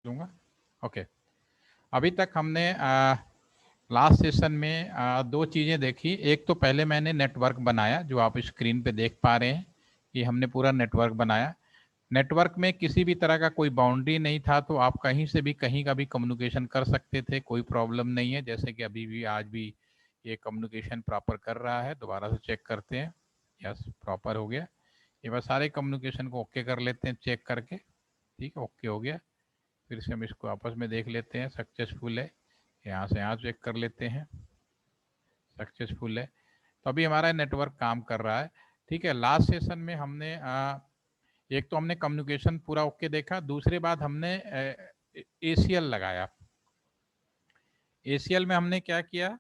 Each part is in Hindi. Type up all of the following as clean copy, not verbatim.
दूंगा। ओके, अभी तक हमने लास्ट सेशन में दो चीज़ें देखी। एक तो पहले मैंने नेटवर्क बनाया, जो आप स्क्रीन पे देख पा रहे हैं कि हमने पूरा नेटवर्क बनाया। नेटवर्क में किसी भी तरह का कोई बाउंड्री नहीं था, तो आप कहीं से भी कहीं का भी कम्युनिकेशन कर सकते थे, कोई प्रॉब्लम नहीं है। जैसे कि अभी भी आज भी ये कम्युनिकेशन प्रॉपर कर रहा है। दोबारा से चेक करते हैं, यस प्रॉपर हो गया। ये बस सारे कम्युनिकेशन को ओके कर लेते हैं चेक करके। ठीक है, ओके हो गया। फिर से हम इसको आपस में देख लेते हैं, सक्सेसफुल है। यहाँ से यहाँ चेक कर लेते हैं, सक्सेसफुल है। तो अभी हमारा नेटवर्क काम कर रहा है। ठीक है, लास्ट सेशन में हमने एक तो हमने कम्युनिकेशन पूरा ओके देखा, दूसरी बात हमने ACL लगाया। ACL में हमने क्या किया,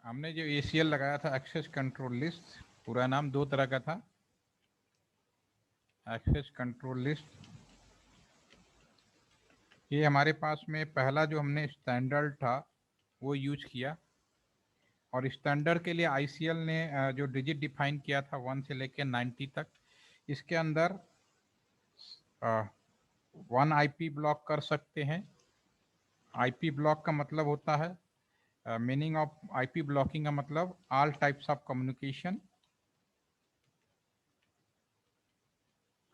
हमने जो ACL लगाया था, एक्सेस कंट्रोल लिस्ट, पूरा नाम दो तरह का था, एक्सेस कंट्रोल लिस्ट। ये हमारे पास में पहला जो हमने स्टैंडर्ड था वो यूज किया, और स्टैंडर्ड के लिए ICL ने जो डिजिट डिफाइन किया था 1 से लेकर 90 तक, इसके अंदर 1 IP ब्लॉक कर सकते हैं। IP ब्लॉक का मतलब होता है, मीनिंग ऑफ IP ब्लॉकिंग का मतलब all types of communication.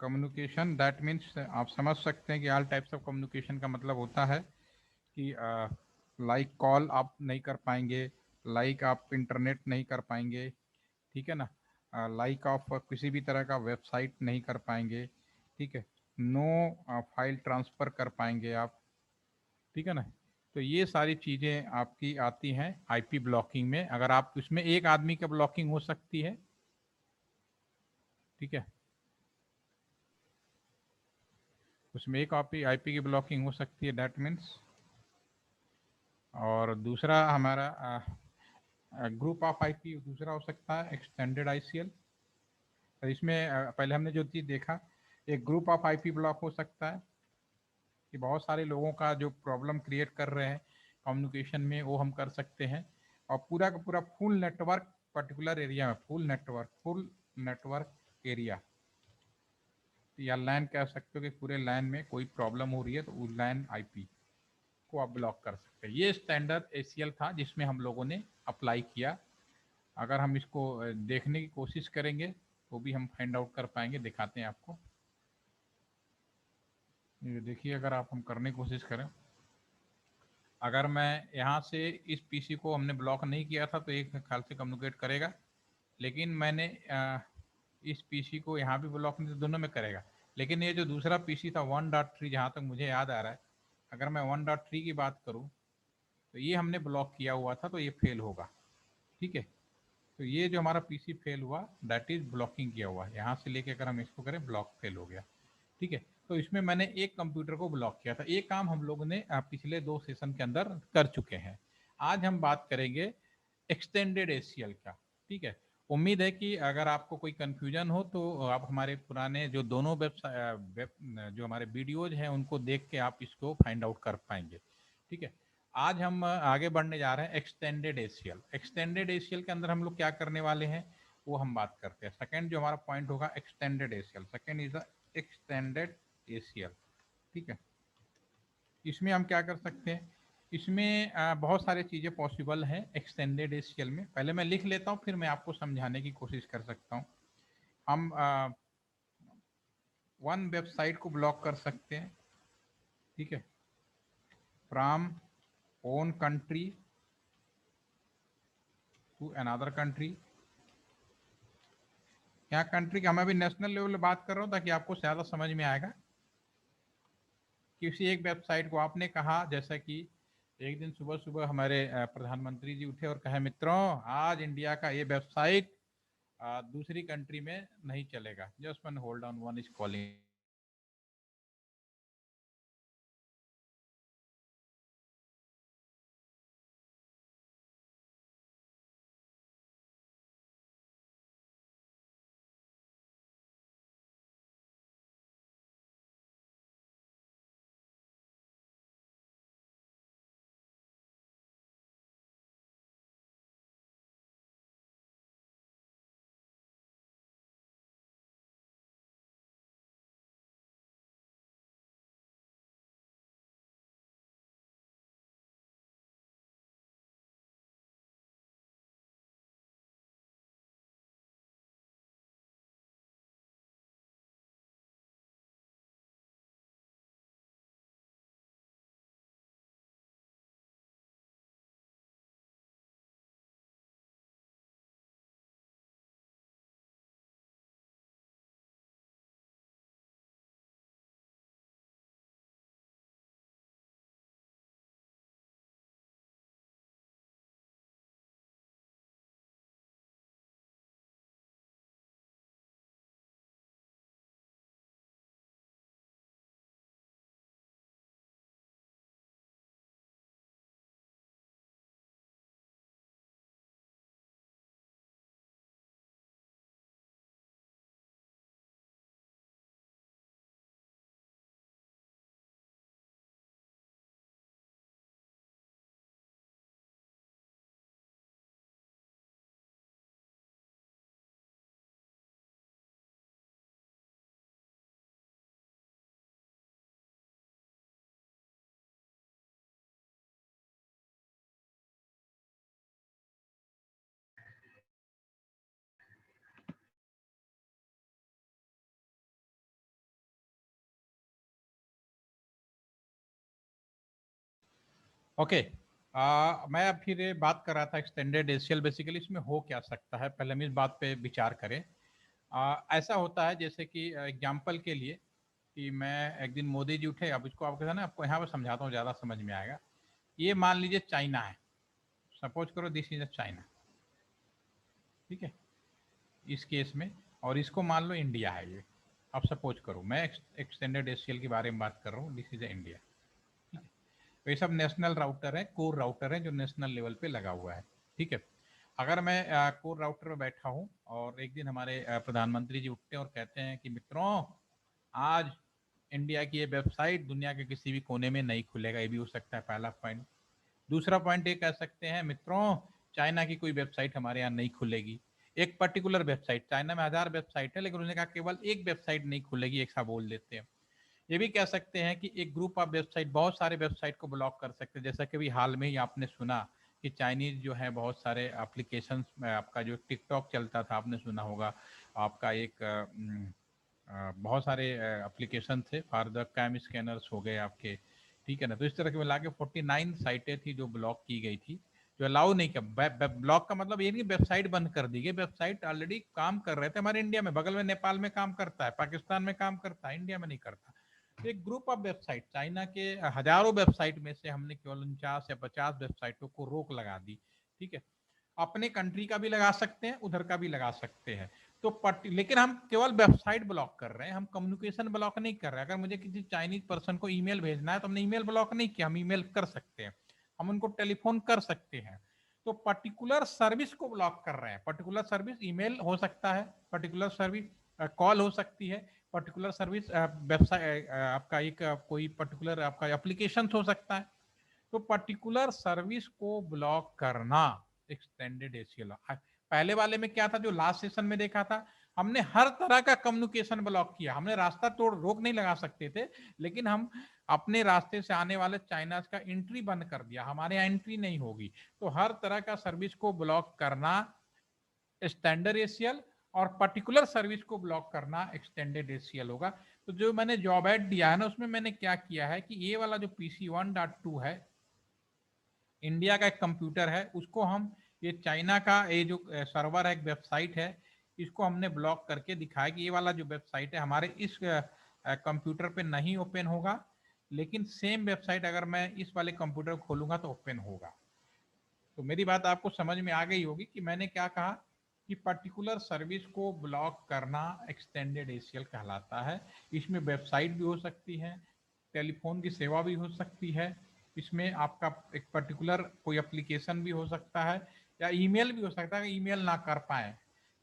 Communication that means, आप समझ सकते हैं कि ऑल टाइप्स ऑफ कम्युनिकेशन का मतलब होता है कि लाइक कॉल आप नहीं कर पाएंगे, लाइक आप इंटरनेट नहीं कर पाएंगे, ठीक है ना, लाइक आप किसी भी तरह का वेबसाइट नहीं कर पाएंगे, ठीक है, नो फाइल ट्रांसफ़र कर पाएंगे आप, ठीक है ना। तो ये सारी चीज़ें आपकी आती हैं IP ब्लॉकिंग में। अगर आप इसमें एक आदमी का ब्लॉकिंग हो सकती है, ठीक है, उसमें एक IP की ब्लॉकिंग हो सकती है, दैट मीन्स। और दूसरा हमारा ग्रुप ऑफ IP दूसरा हो सकता है एक्सटेंडेड ICL। तो इसमें पहले हमने जो चीज़ देखा, एक ग्रुप ऑफ IP ब्लॉक हो सकता है कि बहुत सारे लोगों का जो प्रॉब्लम क्रिएट कर रहे हैं कम्युनिकेशन में, वो हम कर सकते हैं। और पूरा का पूरा फुल नेटवर्क पर्टिकुलर एरिया में, फुल नेटवर्क एरिया या लैन कह सकते हो कि पूरे लैन में कोई प्रॉब्लम हो रही है तो उस लैन IP को आप ब्लॉक कर सकते हैं। ये स्टैंडर्ड ACL था जिसमें हम लोगों ने अप्लाई किया। अगर हम इसको देखने की कोशिश करेंगे तो भी हम फाइंड आउट कर पाएंगे, दिखाते हैं आपको। ये देखिए, अगर आप हम करने की कोशिश करें, अगर मैं यहाँ से इस PC को हमने ब्लॉक नहीं किया था तो एक ख्याल से कम्युनिकेट करेगा, लेकिन मैंने इस PC को यहाँ भी ब्लॉक नहीं, तो दोनों में करेगा। लेकिन ये जो दूसरा PC था 1.3, जहाँ तक मुझे याद आ रहा है, अगर मैं 1.3 की बात करूँ तो ये हमने ब्लॉक किया हुआ था, तो ये फेल होगा, ठीक है। तो ये जो हमारा PC फेल हुआ, दैट इज ब्लॉकिंग किया हुआ है। यहाँ से लेके अगर हम इसको करें, ब्लॉक फेल हो गया, ठीक है। तो इसमें मैंने एक कंप्यूटर को ब्लॉक किया था। ये काम हम लोगों ने पिछले 2 सेशन के अंदर कर चुके हैं। आज हम बात करेंगे एक्सटेंडेड ACL का, ठीक है। उम्मीद है कि अगर आपको कोई कंफ्यूजन हो तो आप हमारे पुराने जो दोनों जो हमारे वीडियोज हैं उनको देख के आप इसको फाइंड आउट कर पाएंगे, ठीक है। आज हम आगे बढ़ने जा रहे हैं एक्सटेंडेड ACL। एक्सटेंडेड ACL के अंदर हम लोग क्या करने वाले हैं वो हम बात करते हैं। सेकंड जो हमारा पॉइंट होगा extended ACL, second is the extended ACL, ठीक है। इसमें हम क्या कर सकते हैं, इसमें बहुत सारी चीज़ें पॉसिबल हैं एक्सटेंडेड ACL में। पहले मैं लिख लेता हूँ, फिर मैं आपको समझाने की कोशिश कर सकता हूँ। हम वन वेबसाइट को ब्लॉक कर सकते हैं, ठीक है, from own country to another country. यहाँ कंट्री का मैं अभी नेशनल लेवल पे बात कर रहा हूँ ताकि आपको ज़्यादा समझ में आएगा। किसी एक वेबसाइट को आपने कहा, जैसा कि एक दिन सुबह सुबह हमारे प्रधानमंत्री जी उठे और कहे, मित्रों आज इंडिया का ये वेबसाइट दूसरी कंट्री में नहीं चलेगा। Just one hold on, one is calling. Okay. मैं अब फिर ये बात कर रहा था एक्सटेंडेड एशियल, बेसिकली इसमें हो क्या सकता है, पहले हम इस बात पे विचार करें। ऐसा होता है जैसे कि एग्जाम्पल के लिए कि मैं एक दिन मोदी जी उठे, अब इसको आपके साथ ना आपको यहाँ पर समझाता हूँ, ज़्यादा समझ में आएगा। ये मान लीजिए चाइना है, सपोज करो दिस इज अ चाइना, ठीक है, इस केस में, और इसको मान लो इंडिया है ये। अब सपोज करो मैं एक्सटेंडेड एशियल के बारे में बात कर रहा हूँ, दिस इज अ इंडिया। तो ये सब नेशनल राउटर है, कोर राउटर है जो नेशनल लेवल पे लगा हुआ है, ठीक है। अगर मैं कोर राउटर में बैठा हूँ और एक दिन हमारे प्रधानमंत्री जी उठते हैं और कहते हैं कि मित्रों, आज इंडिया की ये वेबसाइट दुनिया के किसी भी कोने में नहीं खुलेगा, ये भी हो सकता है पहला पॉइंट। दूसरा पॉइंट ये कह सकते हैं मित्रों, चाइना की कोई वेबसाइट हमारे यहाँ नहीं खुलेगी, एक पर्टिकुलर वेबसाइट, चाइना में 1000 वेबसाइट है लेकिन उन्होंने कहा केवल एक वेबसाइट नहीं खुलेगी, एक सा बोल देते हैं। ये भी कह सकते हैं कि एक ग्रुप ऑफ वेबसाइट बहुत सारे वेबसाइट को ब्लॉक कर सकते हैं, जैसा कि भी हाल में ही आपने सुना कि चाइनीज जो है बहुत सारे एप्लीकेशन, आपका जो टिकटॉक चलता था आपने सुना होगा, आपका एक बहुत सारे एप्लीकेशन थे फॉर द कैम स्कैनर्स हो गए आपके, ठीक है ना। तो इस तरह के मिला के 49 साइटें थी जो ब्लॉक की गई थी, जो अलाउ नहीं किया। ब्लॉक का मतलब ये नहीं वेबसाइट बंद कर दी गई, वेबसाइट ऑलरेडी काम कर रहे थे हमारे इंडिया में, बगल में नेपाल में काम करता है, पाकिस्तान में काम करता है, इंडिया में नहीं करता। तो एक ग्रुप ऑफ वेबसाइट, चाइना के हजारों वेबसाइट में से हमने केवल 49 या 50 वेबसाइटों को रोक लगा दी, ठीक है। अपने कंट्री का भी लगा सकते हैं, उधर का भी लगा सकते हैं। तो लेकिन हम केवल वेबसाइट ब्लॉक कर रहे हैं, हम कम्युनिकेशन ब्लॉक नहीं कर रहे हैं। अगर मुझे किसी चाइनीज पर्सन को ईमेल भेजना है तो हमने ईमेल ब्लॉक नहीं किया, हम ईमेल कर सकते हैं, हम उनको टेलीफोन कर सकते हैं। तो पर्टिकुलर सर्विस को ब्लॉक कर रहे हैं। पर्टिकुलर सर्विस ईमेल हो सकता है, पर्टिकुलर सर्विस कॉल हो सकती है, पर्टिकुलर सर्विस वेबसाइट आपका एक कोई पर्टिकुलर आपका एप्लीकेशन हो सकता है। तो पर्टिकुलर सर्विस को ब्लॉक करना एक्सटेंडेड एशियल। पहले वाले में क्या था, जो लास्ट सेशन में देखा था, हमने हर तरह का कम्युनिकेशन ब्लॉक किया, हमने रास्ता तोड़ रोक नहीं लगा सकते थे, लेकिन हम अपने रास्ते से आने वाले चाइना का एंट्री बंद कर दिया, हमारे यहाँ एंट्री नहीं होगी। तो हर तरह का सर्विस को ब्लॉक करना स्टैंडर्ड एशियल, और पर्टिकुलर सर्विस को ब्लॉक करना एक्सटेंडेड एशियल होगा। तो जो मैंने जॉब एड दिया है ना, उसमें मैंने क्या किया है कि ये वाला जो PC1.2 है, इंडिया का एक कंप्यूटर है, उसको हम ये चाइना का ये जो सर्वर है, एक वेबसाइट है, इसको हमने ब्लॉक करके दिखाया कि ये वाला जो वेबसाइट है हमारे इस कंप्यूटर पे नहीं ओपन होगा, लेकिन सेम वेबसाइट अगर मैं इस वाले कंप्यूटर को खोलूंगा तो ओपन होगा। तो मेरी बात आपको समझ में आ गई होगी कि मैंने क्या कहा कि पर्टिकुलर सर्विस को ब्लॉक करना एक्सटेंडेड एशियल कहलाता है। इसमें वेबसाइट भी हो सकती है, टेलीफोन की सेवा भी हो सकती है, इसमें आपका एक पर्टिकुलर कोई एप्लीकेशन भी हो सकता है, या ईमेल भी हो सकता है, ईमेल ना कर पाए,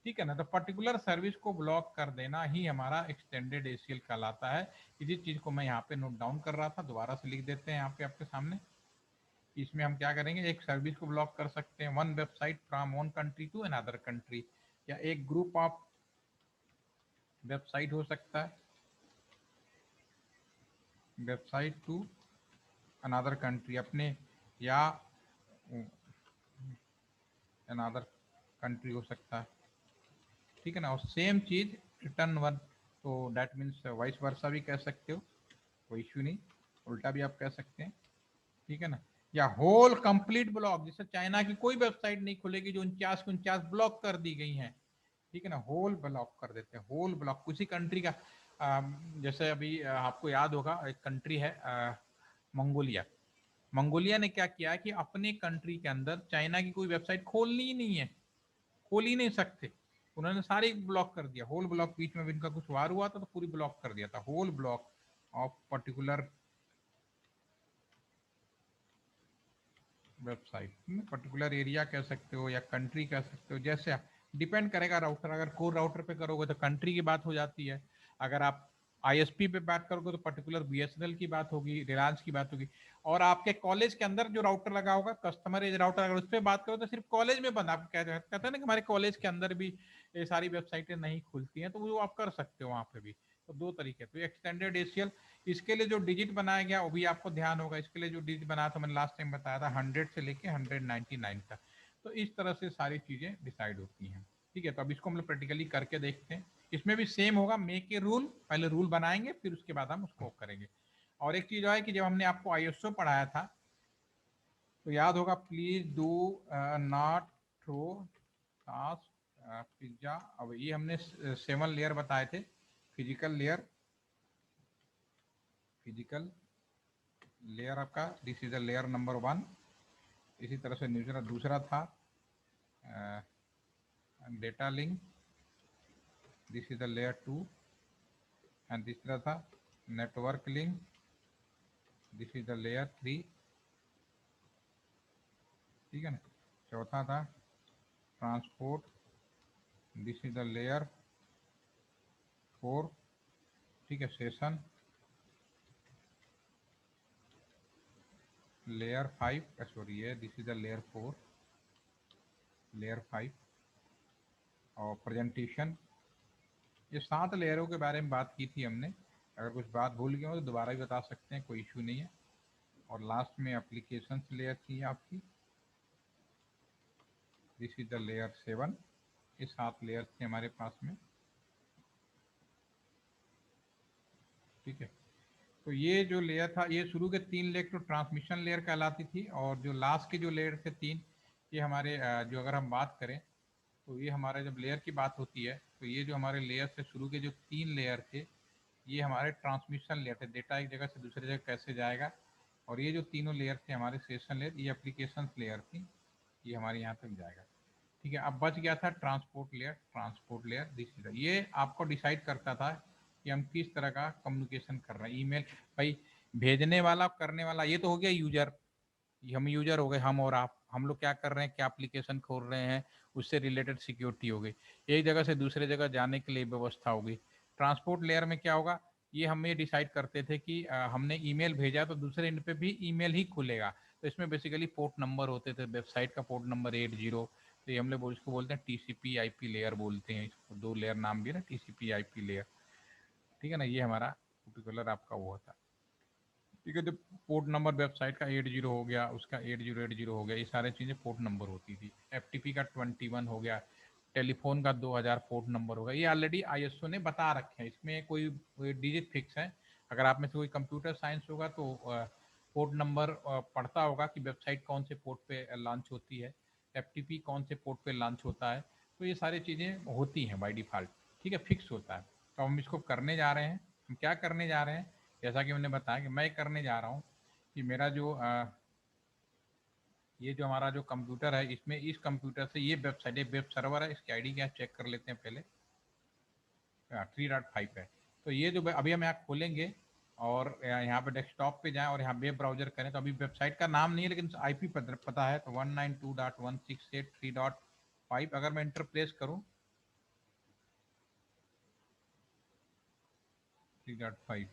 ठीक है ना। तो पर्टिकुलर सर्विस को ब्लॉक कर देना ही हमारा एक्सटेंडेड एशियल कहलाता है। इसी चीज को मैं यहाँ पे नोट डाउन कर रहा था, दोबारा से लिख देते हैं यहाँ पे आपके सामने। इसमें हम क्या करेंगे, एक सर्विस को ब्लॉक कर सकते हैं, one website from one country to another country, या एक ग्रुप ऑफ वेबसाइट हो सकता है, वेबसाइट टू अनदर कंट्री, अपने या अनदर कंट्री हो सकता है, ठीक है ना। और सेम चीज रिटर्न वन, तो डेट मीन्स वाइस वर्सा भी कह सकते हो, कोई इश्यू नहीं, उल्टा भी आप कह सकते हैं, ठीक है ना। या होल कंप्लीट ब्लॉक, जैसे चाइना की कोई वेबसाइट नहीं खुलेगी जो 49 ब्लॉक कर दी गई हैं, ठीक है ना, होल ब्लॉक कर देते हैं, होल ब्लॉक किसी कंट्री का। जैसे अभी आपको याद होगा एक कंट्री है मंगोलिया। मंगोलिया ने क्या किया कि अपने कंट्री के अंदर चाइना की कोई वेबसाइट खोलनी ही नहीं है, खोल ही नहीं सकते, उन्होंने सारी ब्लॉक कर दिया, होल ब्लॉक। बीच में भी इनका कुछ वार हुआ था तो पूरी ब्लॉक कर दिया था, whole block of particular website, particular area कह सकते हो या कंट्री कह सकते हो, जैसे डिपेंड करेगा राउटर। अगर कोर राउटर पे करोगे तो कंट्री की बात हो जाती है, अगर आप आईएसपी पे बात करोगे तो पर्टिकुलर बीएसएनएल की बात होगी, रिलायंस की बात होगी। और आपके कॉलेज के अंदर जो राउटर लगा होगा, कस्टमर एज राउटर, अगर उस पर बात करो तो सिर्फ कॉलेज में बंद। आप कहते हैं ना कि हमारे कॉलेज के अंदर भी ये सारी वेबसाइटें नहीं खुलती हैं, तो वो आप कर सकते हो वहाँ पे भी। तो दो तरीके, तो एक्सटेंडेड एशियल, इसके लिए जो डिजिट बनाया गया वो भी आपको ध्यान होगा। इसके लिए जो डिजिट बनाया था मैंने लास्ट टाइम बताया था 100 से लेके 199 तक। तो इस तरह से सारी चीजें डिसाइड होती हैं, ठीक है। तो अब इसको हम लोग प्रैक्टिकली करके देखते हैं। इसमें भी सेम होगा, मेक ए रूल, पहले रूल बनाएंगे फिर उसके बाद हम उसको करेंगे। और एक चीज है कि जब हमने आपको आईएसओ पढ़ाया था तो याद होगा, please do not throw task pizza. अब ये हमने 7 लेयर बताए थे। फिजिकल लेयर, फिजिकल लेयर आपका, this is the layer number 1। इसी तरह से दूसरा था data link, this is the layer 2। And तीसरा था network link, this is the layer 3। ठीक है ना। चौथा था transport, this is the layer 4। ठीक है। सेशन लेयर 5, सॉरी ये this is the layer 4, layer 5। और प्रेजेंटेशन, ये 7 लेयरों के बारे में बात की थी हमने। अगर कुछ बात भूल गए हो तो दोबारा भी बता सकते हैं, कोई इशू नहीं है। और लास्ट में एप्लीकेशन लेयर थी आपकी, दिस इज द लेयर 7। ये 7 लेयर थे हमारे पास में। ठीक है। तो ये जो लेयर था, ये शुरू के 3 लेयर तो ट्रांसमिशन लेयर कहलाती थी, और जो लास्ट के जो लेयर थे 3, ये हमारे जो अगर हम बात करें तो ये हमारे जब लेयर की बात होती है तो ये जो हमारे लेयर से शुरू के जो 3 लेयर थे, ये हमारे ट्रांसमिशन लेयर थे। डेटा एक जगह से दूसरी जगह कैसे जाएगा। और ये जो तीनों लेयर थे हमारे सेशन लेयर, ये एप्लीकेशन लेयर थी, ये हमारे यहाँ तक जाएगा। ठीक है। अब बच गया था transport layer. Transport layer this, ये आपको डिसाइड करता था कि हम किस तरह का कम्युनिकेशन कर रहे हैं। ईमेल, भाई भेजने वाला करने वाला ये तो हो गया यूजर, हम यूजर हो गए, हम और आप, हम लोग क्या कर रहे हैं, क्या एप्लीकेशन खोल रहे हैं, उससे रिलेटेड सिक्योरिटी हो गई। एक जगह से दूसरे जगह जाने के लिए व्यवस्था हो गई। ट्रांसपोर्ट लेयर में क्या होगा, ये हम ये डिसाइड करते थे कि हमने ईमेल भेजा तो दूसरे एंड पे भी ईमेल ही खुलेगा। तो इसमें बेसिकली पोर्ट नंबर होते थे, वेबसाइट का पोर्ट नंबर 80। तो ये हम लोग इसको बोलते हैं टीसीपी आईपी लेयर बोलते हैं इसको। 2 लेयर नाम भी ना, टीसीपी आईपी लेयर। ठीक है ना। ये हमारा पर्टिकुलर आपका वो होता है। ठीक है। जब पोर्ट नंबर वेबसाइट का 80 हो गया, उसका 8080 हो गया, ये सारी चीज़ें पोर्ट नंबर होती थी। एफटीपी का 21 हो गया, टेलीफोन का 2000 पोर्ट नंबर होगा। ये ऑलरेडी आईएसओ ने बता रखे हैं, इसमें कोई डिजिट फिक्स है। अगर आप में से कोई कंप्यूटर साइंस होगा तो पोर्ट नंबर पढ़ता होगा कि वेबसाइट कौन से पोर्ट पे लॉन्च होती है, एफटीपी कौन से पोर्ट पे लॉन्च होता है। तो ये सारी चीज़ें होती हैं बाय डिफ़ॉल्ट। ठीक है, फिक्स होता है। तो हम इसको करने जा रहे हैं। हम क्या करने जा रहे हैं, जैसा कि मैंने बताया कि मैं करने जा रहा हूँ कि मेरा जो ये जो हमारा जो कंप्यूटर है, इसमें इस कंप्यूटर से ये वेबसाइट, ये वेब सर्वर है, इसकी आईडी क्या चेक कर लेते हैं पहले। 3.5 है। तो ये जो अभी हम यहाँ खोलेंगे और यहाँ पे डेस्कटॉप पे जाएं और यहाँ वेब ब्राउजर करें, तो अभी वेबसाइट का नाम नहीं है लेकिन आईपी पता है। तो 192.168.3.5 अगर मैं इंटर प्रेस करूँ, 3.5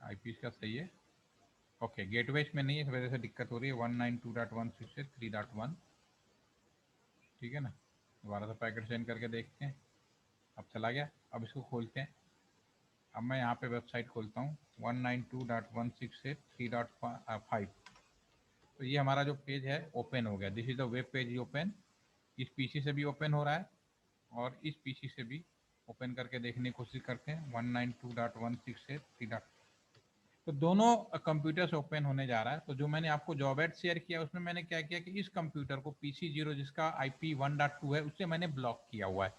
आईपी इसका सही है। ओके, गेटवे इसमें नहीं है, इस वजह से दिक्कत हो रही है। 192.168.3.1। ठीक है ना। दोबारा से पैकेट सेंड करके देखते हैं। अब चला गया। अब इसको खोलते हैं। अब मैं यहाँ पे वेबसाइट खोलता हूँ 192.168.3.5। तो ये हमारा जो पेज है ओपन हो गया। This is the web page open. इस पीसी से भी ओपन हो रहा है और इस पीसी से भी ओपन करके देखने की कोशिश करते हैं। 192.168.3. तो दोनों कंप्यूटर से ओपन होने जा रहा है। तो जो मैंने आपको जॉब एड शेयर किया उसमें मैंने क्या किया कि इस कंप्यूटर को PC0 जिसका IP 1.2 है उससे मैंने ब्लॉक किया हुआ है।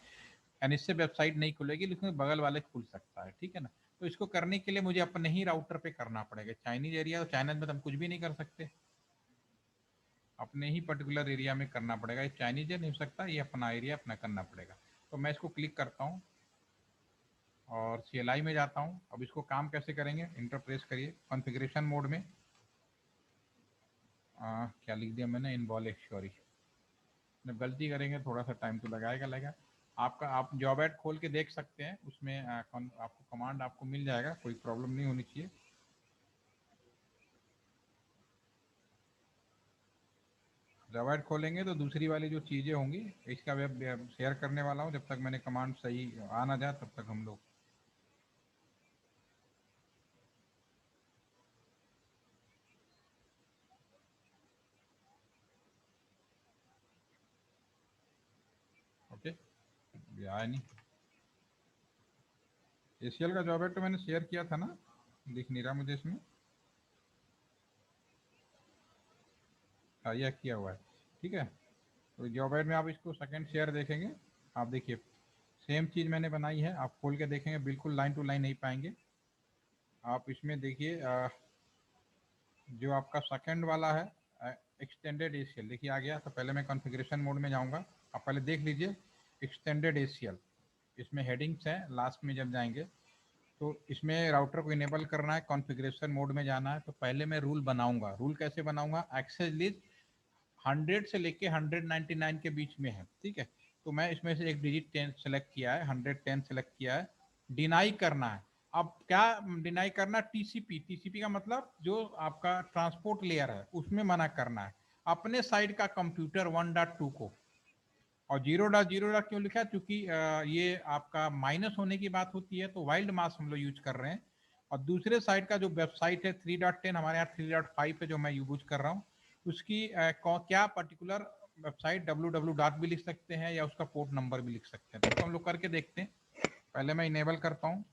एंड इससे वेबसाइट नहीं खुलेगी लेकिन बगल वाले खुल सकता है। ठीक है ना। तो इसको करने के लिए मुझे अपने ही राउटर पे करना पड़ेगा। चाइनीज एरिया, तो चाइनीज में तो हम कुछ भी नहीं कर सकते, अपने ही पर्टिकुलर एरिया में करना पड़ेगा। ये चाइनीज नहीं हो सकता, ये अपना एरिया अपना करना पड़ेगा। तो मैं इसको क्लिक करता हूँ और CLI में जाता हूँ। अब इसको काम कैसे करेंगे, इंटर प्रेस करिए कॉन्फ़िगरेशन मोड में। क्या लिख दिया मैंने, इनवॉल्व, सॉरी। जब गलती करेंगे थोड़ा सा टाइम तो लगेगा। आपका आप जॉब एड खोल के देख सकते हैं, उसमें आपको कमांड आपको मिल जाएगा, कोई प्रॉब्लम नहीं होनी चाहिए। जॉब एड खोलेंगे तो दूसरी वाली जो चीज़ें होंगी, इसका वेब शेयर करने वाला हूँ। जब तक मैंने कमांड सही आ ना जाए तब तक हम लोग ओके। आया नहीं, ACL का जॉब एड तो मैंने शेयर किया था ना, दिख नहीं रहा मुझे इसमें। हाँ, यह किया हुआ है, ठीक है। तो जॉब एड में आप इसको सेकंड शेयर देखेंगे, आप देखिए सेम चीज़ मैंने बनाई है, आप खोल के देखेंगे बिल्कुल लाइन टू लाइन नहीं पाएंगे। आप इसमें देखिए जो आपका सेकंड वाला है एक्सटेंडेड ACL, देखिए आ गया। तो पहले मैं कॉन्फ़िगरेशन मोड में जाऊंगा, आप पहले देख लीजिए एक्सटेंडेड ACL, इसमें हेडिंग्स हैं, लास्ट में जब जाएंगे तो इसमें राउटर को इनेबल करना है, कॉन्फ़िगरेशन मोड में जाना है। तो पहले मैं रूल बनाऊंगा, रूल कैसे बनाऊंगा, एक्सेस लिस्ट 100 से लेके 199 के बीच में है, ठीक है। तो मैं इसमें से एक डिजिट 10 सेलेक्ट किया है, 110 सेलेक्ट किया है, डिनाई करना है। अब क्या डिनाई करना, टीसीपी का मतलब जो आपका ट्रांसपोर्ट लेयर है उसमें मना करना है, अपने साइड का कंप्यूटर 1.2 को। और 0.0 क्यों लिखा है, क्योंकि ये आपका माइनस होने की बात होती है, तो वाइल्ड मास्क हम लोग यूज कर रहे हैं। और दूसरे साइड का जो वेबसाइट है 3.10, हमारे यहाँ 3.5 है जो मैं यूज कर रहा हूँ, उसकी क्या पर्टिकुलर वेबसाइट www डॉट भी लिख सकते हैं या उसका पोर्ट नंबर भी लिख सकते हैं। तो हम लोग करके देखते हैं, पहले मैं इनेबल करता हूँ,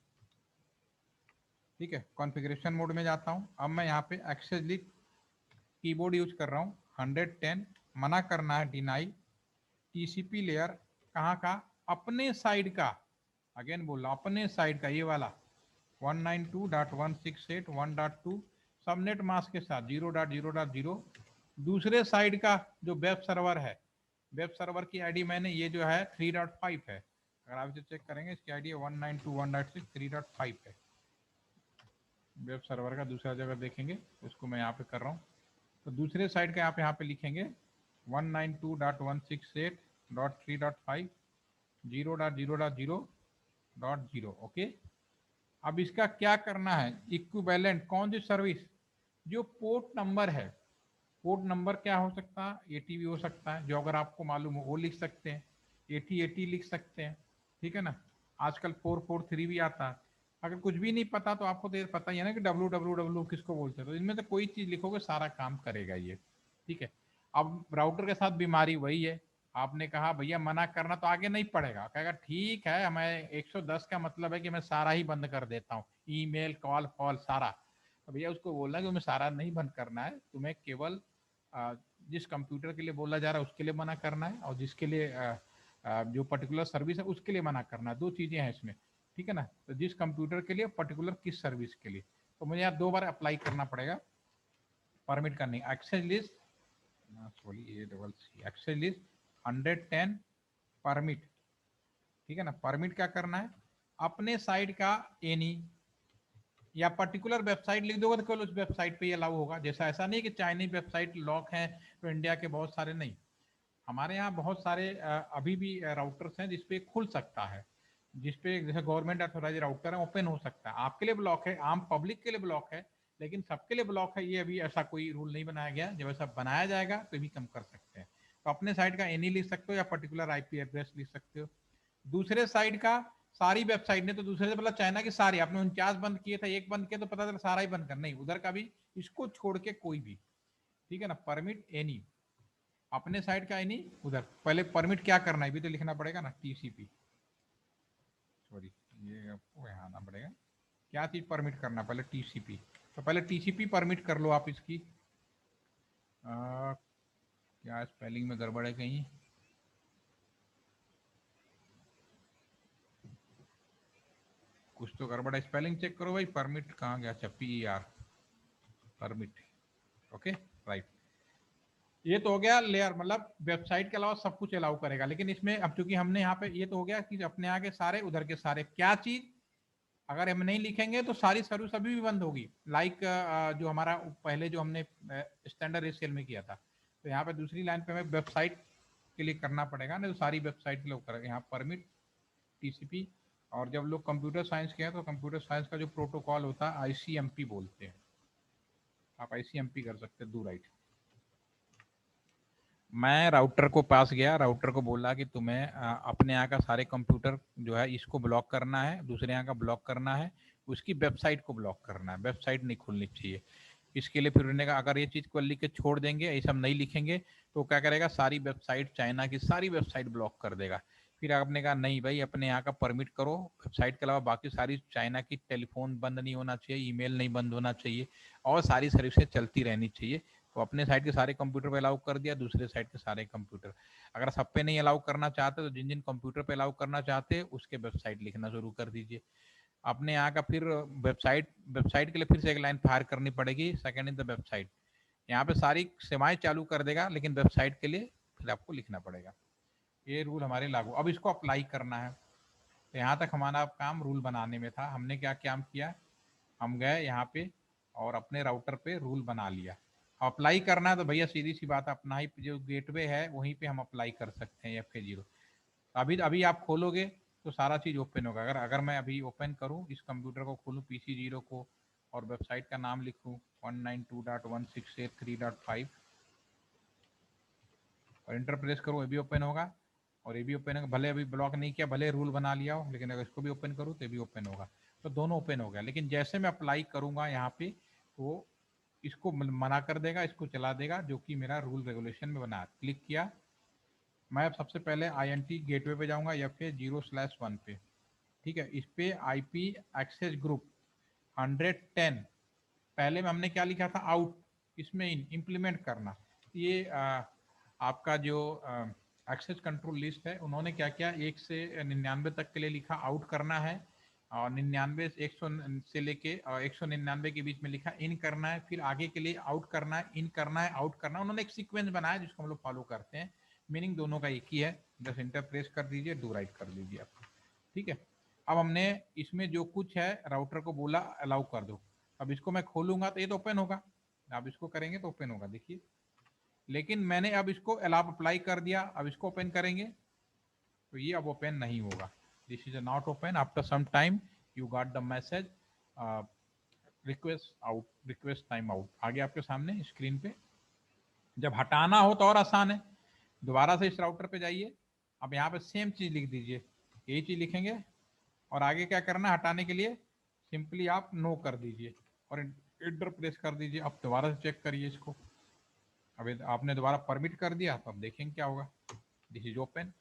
ठीक है। कॉन्फ़िगरेशन मोड में जाता हूँ, अब मैं यहाँ पे एक्सेस लिस्ट कीबोर्ड यूज कर रहा हूँ, 110 मना करना है, डिनाई टीसीपी लेयर कहाँ का, अपने साइड का, अगेन बोल रहा अपने साइड का, ये वाला 192.168.1.2 सबनेट मास्क के साथ 0.0.0। दूसरे साइड का जो वेब सर्वर है, वेब सर्वर की आईडी मैंने ये जो है 3.5 है, अगर आप इसे चेक करेंगे इसकी आईडी 192.168.3.5 है। वेब सर्वर का दूसरा जगह देखेंगे, उसको मैं यहाँ पे कर रहा हूँ। तो दूसरे साइड का यहाँ पे लिखेंगे 192.168.3.5 0.0.0.0, ओके। अब इसका क्या करना है, इक्विवेलेंट कौन सी सर्विस, जो पोर्ट नंबर है, पोर्ट नंबर क्या हो सकता है, 80 भी हो सकता है, जो अगर आपको मालूम हो वो लिख सकते हैं, 8080 लिख सकते हैं, ठीक है ना। आजकल 443 भी आता है। अगर कुछ भी नहीं पता तो आपको तो पता ही है ना कि www किसको बोलते हैं, तो इनमें से कोई चीज लिखोगे सारा काम करेगा ये, ठीक है। अब राउटर के साथ बीमारी वही है, आपने कहा भैया मना करना, तो आगे नहीं पड़ेगा, कहेगा ठीक है, मैं 110 का मतलब है कि मैं सारा ही बंद कर देता हूँ, ईमेल कॉल फॉल सारा। तो भैया उसको बोलना है कि तुम्हें सारा नहीं बंद करना है, तुम्हें केवल जिस कंप्यूटर के लिए बोला जा रहा है उसके लिए मना करना है, और जिसके लिए जो पर्टिकुलर सर्विस है उसके लिए मना करना है। दो चीजें हैं इसमें, ठीक है ना। तो जिस कंप्यूटर के लिए, पर्टिकुलर किस सर्विस के लिए, तो मुझे यहाँ 2 बार अप्लाई करना पड़ेगा परमिट करने, access list access list 110 permit, ठीक है ना। परमिट क्या करना है, अपने साइड का एनी या पर्टिकुलर वेबसाइट लिख दोगे तो केवल उस वेबसाइट पे ही अलाउ होगा। जैसा ऐसा नहीं कि चाइनीज वेबसाइट लॉक है तो इंडिया के बहुत सारे नहीं, हमारे यहाँ बहुत सारे अभी भी राउटर्स हैं जिसपे खुल सकता है, जिसपे जैसे गवर्नमेंट अथोराइज राउटर है ओपन हो सकता है। आपके लिए ब्लॉक है, आम पब्लिक के लिए ब्लॉक है, लेकिन सबके लिए ब्लॉक है, ये अभी ऐसा कोई रूल नहीं बनाया गया। जब ऐसा बनाया जाएगा तो भी कम कर सकते हैं। तो अपने साइट का एनी लिख सकते हो या पर्टिकुलर आईपी एड्रेस लिख सकते हो। दूसरे साइड का सारी वेबसाइट ने, तो दूसरे से मतलब चाइना की सारी, आपने 49 बंद किए थे, एक बंद किया तो पता चला सारा ही बंद करना, नहीं उधर का भी, इसको छोड़ के कोई भी, ठीक है ना। परमिट एनी, अपने साइड का एनी, उधर पहले परमिट क्या करना है भी तो लिखना पड़ेगा ना, टीसीपी, सॉरी ये आपको यहाँ आना पड़ेगा, क्या चीज परमिट करना, पहले टीसीपी। तो पहले टीसीपी परमिट कर लो आप इसकी। क्या स्पेलिंग में गड़बड़ है कहीं, कुछ तो गड़बड़ है, स्पेलिंग चेक करो भाई। परमिट कहाँ गया, अच्छा PER परमिट, ओके राइट। ये तो हो गया लेयर, मतलब वेबसाइट के अलावा सब कुछ अलाउ करेगा। लेकिन इसमें अब चूंकि हमने यहाँ पे ये तो हो गया कि अपने आगे सारे उधर के सारे, क्या चीज अगर हम नहीं लिखेंगे तो सारी सर्विस अभी भी बंद होगी। लाइक जो हमारा पहले जो हमने स्टैंडर्ड ACL में किया था, तो यहाँ पे दूसरी लाइन पे हमें वेबसाइट के लिए करना पड़ेगा, नहीं तो सारी वेबसाइट के लिए करेगा। यहाँ परमिट TCP, और जब लोग कंप्यूटर साइंस के हैं तो कंप्यूटर साइंस का जो प्रोटोकॉल होता है ICMP बोलते हैं, आप ICMP कर सकते हैं, डू राइट। मैं राउटर को पास गया, राउटर को बोला कि तुम्हें अपने यहाँ का सारे कंप्यूटर जो है इसको ब्लॉक करना है, दूसरे यहाँ का ब्लॉक करना है, उसकी वेबसाइट को ब्लॉक करना है, वेबसाइट नहीं खुलनी चाहिए। इसके लिए फिर उन्होंने कहा अगर ये चीज़ को लिख के छोड़ देंगे, ये सब नहीं लिखेंगे तो क्या करेगा, सारी वेबसाइट, चाइना की सारी वेबसाइट ब्लॉक कर देगा। फिर आपने कहा नहीं भाई अपने यहाँ का परमिट करो, वेबसाइट के अलावा बाकी सारी चाइना की टेलीफोन बंद नहीं होना चाहिए, ईमेल नहीं बंद होना चाहिए और सारी सर्विसेज चलती रहनी चाहिए। तो अपने साइड के सारे कंप्यूटर पे अलाउ कर दिया, दूसरे साइड के सारे कंप्यूटर। अगर सब पे नहीं अलाउ करना चाहते तो जिन जिन कंप्यूटर पे अलाउ करना चाहते उसके वेबसाइट लिखना शुरू कर दीजिए। अपने यहाँ का फिर वेबसाइट के लिए फिर से एक लाइन फायर करनी पड़ेगी, सेकंड इन द वेबसाइट। यहाँ पे सारी सेवाएं चालू कर देगा, लेकिन वेबसाइट के लिए फिर आपको लिखना पड़ेगा। ये रूल हमारे लागू, अब इसको अप्लाई करना है। तो यहाँ तक हमारा काम रूल बनाने में था। हमने क्या काम किया, हम गए यहाँ पे और अपने राउटर पे रूल बना लिया। अप्लाई करना है तो भैया सीधी सी बात है, अपना ही जो गेटवे है वहीं पे हम अप्लाई कर सकते हैं FK0। अभी अभी आप खोलोगे तो सारा चीज़ ओपन होगा। अगर अगर मैं अभी ओपन करूँ, इस कंप्यूटर को खोलूँ PC0 को और वेबसाइट का नाम लिखूँ 192.168.3.5 और इंटर प्रेस करूँ, ये भी ओपन होगा और ये भी ओपन होगा। भले अभी ब्लॉक नहीं किया, भले रूल बना लिया हो, लेकिन अगर इसको भी ओपन करूँ तो ये भी ओपन होगा। तो दोनों ओपन हो गया। लेकिन जैसे मैं अप्लाई करूँगा यहाँ पे तो इसको मना कर देगा, इसको चला देगा, जो कि मेरा रूल रेगुलेशन में बना। क्लिक किया, मैं सबसे पहले INT गेटवे पे जाऊँगा FA0/1 पे। ठीक है, इस पे IP एक्सेस ग्रुप 110 पहले में हमने क्या लिखा था, आउट, इसमें इम्प्लीमेंट करना। ये आपका जो एक्सेस कंट्रोल लिस्ट है, उन्होंने क्या किया, 1 से 99 तक के लिए लिखा आउट करना है और 99 100 से लेके 199 के बीच में लिखा इन करना है, फिर आगे के लिए आउट करना है, इन करना है, आउट करना है। उन्होंने एक सीक्वेंस बनाया जिसको हम लोग फॉलो करते हैं। मीनिंग दोनों का एक ही है, बस इंटर प्रेस कर दीजिए, डू राइट कर दीजिए आप। ठीक है, अब हमने इसमें जो कुछ है राउटर को बोला अलाउ कर दो। अब इसको मैं खोलूंगा तो ये तो ओपन होगा, अब इसको करेंगे तो ओपन होगा, देखिए। लेकिन मैंने अब इसको अलाउ अप्लाई कर दिया, अब इसको ओपन करेंगे तो ये अब ओपन नहीं होगा। This is not open. After some time you got the message request out, request time out आगे आपके सामने स्क्रीन पे। जब हटाना हो तो और आसान है, दोबारा से इस राउटर पे जाइए, अब यहाँ पे सेम चीज लिख दीजिए, यही चीज लिखेंगे और आगे क्या करना है, हटाने के लिए सिंपली आप नो कर दीजिए और इंटर प्रेस कर दीजिए। अब दोबारा से चेक करिए इसको, अब आपने दोबारा परमिट कर दिया तो अब देखेंगे क्या होगा, दिस इज ओपन।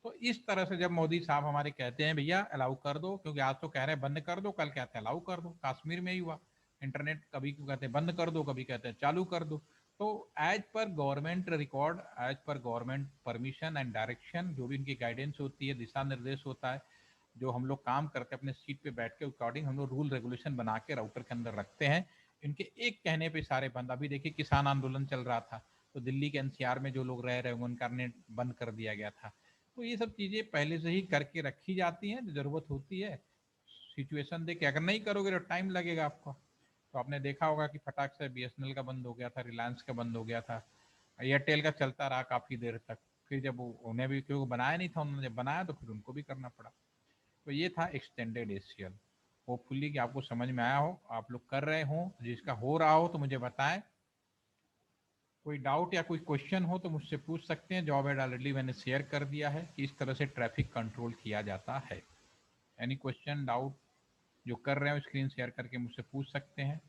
तो इस तरह से जब मोदी साहब हमारे कहते हैं भैया अलाउ कर दो, क्योंकि आज तो कह रहे हैं बंद कर दो, कल कहते हैं अलाउ कर दो, कश्मीर में ही हुआ, इंटरनेट कभी कहते हैं बंद कर दो, कभी कहते हैं चालू कर दो। तो as per government record, as per government permission and direction, जो भी इनकी गाइडेंस होती है, दिशा निर्देश होता है, जो हम लोग काम करके अपने सीट पे बैठ के अकॉर्डिंग हम लोग रूल रेगुलेशन बना के राउटर के अंदर रखते हैं। इनके एक कहने पे सारे बंद। अभी देखिए किसान आंदोलन चल रहा था तो दिल्ली के NCR में जो लोग रह रहे होंगे उनका नेट बंद कर दिया गया था। तो ये सब चीजें पहले से ही करके रखी जाती हैं, जरूरत होती है सिचुएशन देख के। अगर नहीं करोगे तो टाइम लगेगा आपको। तो आपने देखा होगा कि फटाक से BSNL का बंद हो गया था, रिलायंस का बंद हो गया था, एयरटेल का चलता रहा काफी देर तक। फिर जब उन्हें भी क्योंकि बनाया नहीं था, उन्होंने जब बनाया तो फिर उनको भी करना पड़ा। तो ये था एक्सटेंडेड ACL। होपफुली कि आपको समझ में आया हो, आप लोग कर रहे हो, जिसका हो रहा हो तो मुझे बताएं। कोई डाउट या कोई क्वेश्चन हो तो मुझसे पूछ सकते हैं। जॉब एड ऑलरेडी मैंने शेयर कर दिया है कि इस तरह से ट्रैफिक कंट्रोल किया जाता है। एनी क्वेश्चन डाउट जो कर रहे हो स्क्रीन शेयर करके मुझसे पूछ सकते हैं।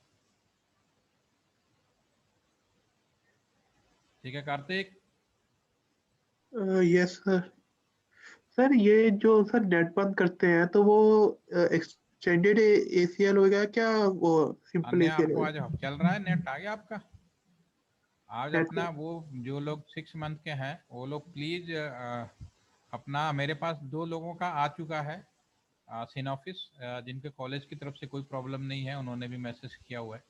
ठीक है कार्तिक। Yes sir. सर ये जो सर नेट बंद करते हैं तो वो एक्सटेंडेड ACL होगा क्या, वो सिंपल अन्य ACL आपको आज होगा? चल रहा है, नेट आ गया आपका आज नेट अपना। वो जो लोग 6 मंथ के हैं वो लोग प्लीज अपना, मेरे पास 2 लोगों का आ चुका है सिन ऑफिस, जिनके कॉलेज की तरफ से कोई प्रॉब्लम नहीं है, उन्होंने भी मैसेज किया हुआ है।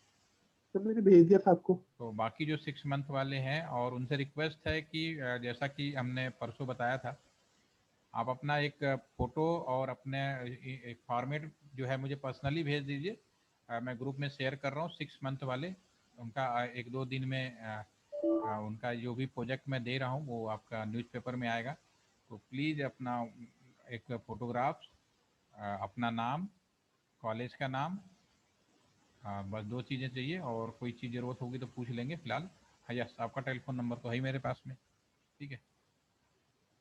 तो मैंने भेज दिया था आपको। तो बाकी जो 6 मंथ वाले हैं और उनसे रिक्वेस्ट है कि जैसा कि हमने परसों बताया था, आप अपना एक फ़ोटो और अपने एक फॉर्मेट जो है मुझे पर्सनली भेज दीजिए। मैं ग्रुप में शेयर कर रहा हूँ 6 मंथ वाले, उनका 1-2 दिन में उनका जो भी प्रोजेक्ट मैं दे रहा हूँ वो आपका न्यूज़पेपर में आएगा। तो प्लीज़ अपना एक फ़ोटोग्राफ, अपना नाम, कॉलेज का नाम, बस 2 चीज़ें चाहिए और कोई चीज़ ज़रूरत होगी तो पूछ लेंगे फिलहाल। हाँ यस, आपका टेलीफोन नंबर तो है ही मेरे पास में। ठीक है,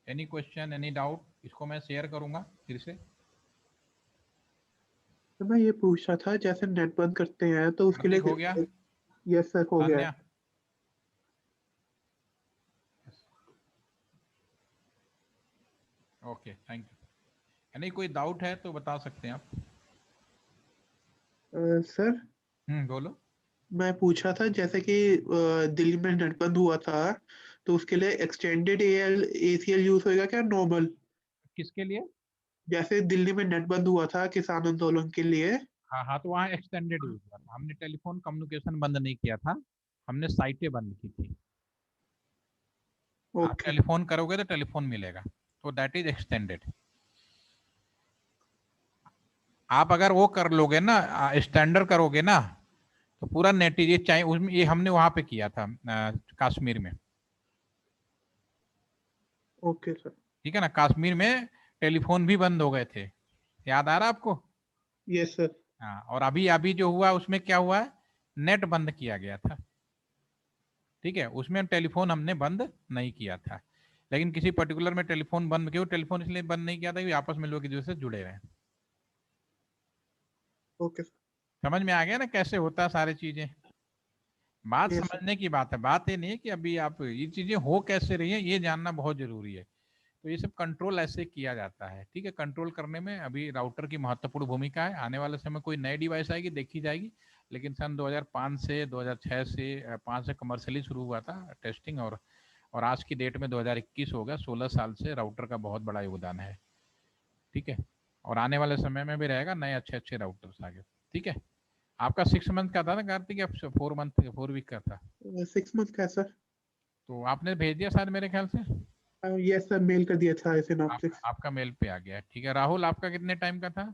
एनी क्वेश्चन एनी डाउट, इसको मैं शेयर करूँगा फिर से। तो मैं ये पूछ रहा था, जैसे नेट बंद करते हैं तो उसके कार्तिक हो लिए। गया? यस सर, हो गया है। तान्या? Okay, thank you. नहीं कोई डाउट है तो बता सकते हैं आप। सर बोलो। मैं पूछा था जैसे कि दिल्ली में नेट बंद हुआ था तो उसके लिए एक्सटेंडेड ACL यूज होएगा क्या नॉर्मल? किसके लिए? जैसे दिल्ली में नेट बंद हुआ था किसान आंदोलन के लिए। हाँ हाँ, तो वहाँ एक्सटेंडेड यूज हुआ था। हमने टेलीफोन कम्युनिकेशन बंद नहीं किया था, हमने साइटें बंद की थी। आप ओके टेलीफोन करोगे तो टेलीफोन मिलेगा, तो दैट इज एक्सटेंडेड। आप अगर वो कर लोगे ना, स्टैंडर्ड करोगे ना, तो पूरा नेट ये चाहे उसमें, ये हमने वहां पे किया था कश्मीर में। Okay sir. ठीक है ना, कश्मीर में टेलीफोन भी बंद हो गए थे, याद आ रहा आपको? Yes sir. हाँ, और अभी अभी जो हुआ उसमें क्या हुआ है, नेट बंद किया गया था। ठीक है, उसमें टेलीफोन हमने बंद नहीं किया था, लेकिन किसी पर्टिकुलर में टेलीफोन बंद, क्यों टेलीफोन इसलिए बंद नहीं किया था कि आपस में लोग एक दूसरे से जुड़े रहे। Okay sir. समझ में आ गया ना कैसे होता है सारी चीजें? बात यस सर। समझने की बात है, बात ये नहीं है कि अभी आप ये चीजें हो कैसे रही है, ये जानना बहुत जरूरी है। तो ये सब कंट्रोल ऐसे किया जाता है। ठीक है, कंट्रोल करने में अभी राउटर की महत्वपूर्ण भूमिका है। आने वाले समय कोई नई डिवाइस आएगी, देखी जाएगी, लेकिन सन 2005 से 2006 से 5 से कमर्शियली शुरू हुआ था टेस्टिंग, और आज की डेट में 2021 हो गया, 16 साल से राउटर का बहुत बड़ा योगदान है। ठीक है, और आने वाले समय में भी रहेगा, नए अच्छे अच्छे राउटर्स आगे। ठीक है, आपका 6 मंथ का था ना कार्तिक, या 4 वीक का था? 6 मंथ का है सर। तो आपने भेज दिया शायद मेरे ख्याल से। यस सर, मेल कर दिया था ऐसे आपका मेल पे आ गया। ठीक है, राहुल आपका कितने टाइम का था?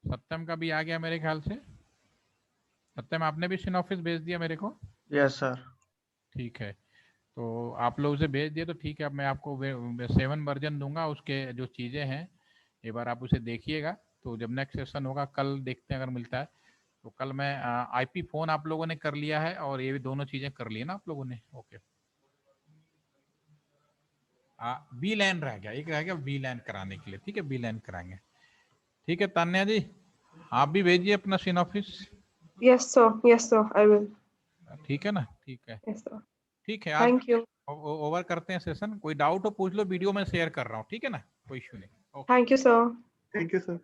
सत्यम का भी आ गया मेरे ख्याल से। सत्यम आपने भी सिनॉप्सिस भेज दिया मेरे को? Yes sir. ठीक है, तो आप लोग उसे भेज दिए तो ठीक है। अब मैं आपको 7 वर्जन दूंगा, उसके जो चीज़ें हैं एक बार आप उसे देखिएगा। तो जब नेक्स्ट सेशन होगा, कल देखते हैं अगर मिलता है तो। कल मैं IP फोन आप लोगों ने कर लिया है, और ये भी दोनों चीज़ें कर ली है ना आप लोगों ने? ओके, VLAN रह गया, एक रह गया VLAN कराने के लिए। ठीक है, VLAN कराएंगे। ठीक है तान्या जी, आप भी भेजिए अपना synopsis. Yes, sir. Yes, sir. I will. ठीक है ना? ठीक है, Yes, sir. ठीक है, आज Thank you. ओवर करते हैं सेशन। कोई डाउट हो पूछ लो, वीडियो में शेयर कर रहा हूँ। ठीक है ना, कोई इश्यू नहीं। Okay. Thank you, sir. Thank you sir.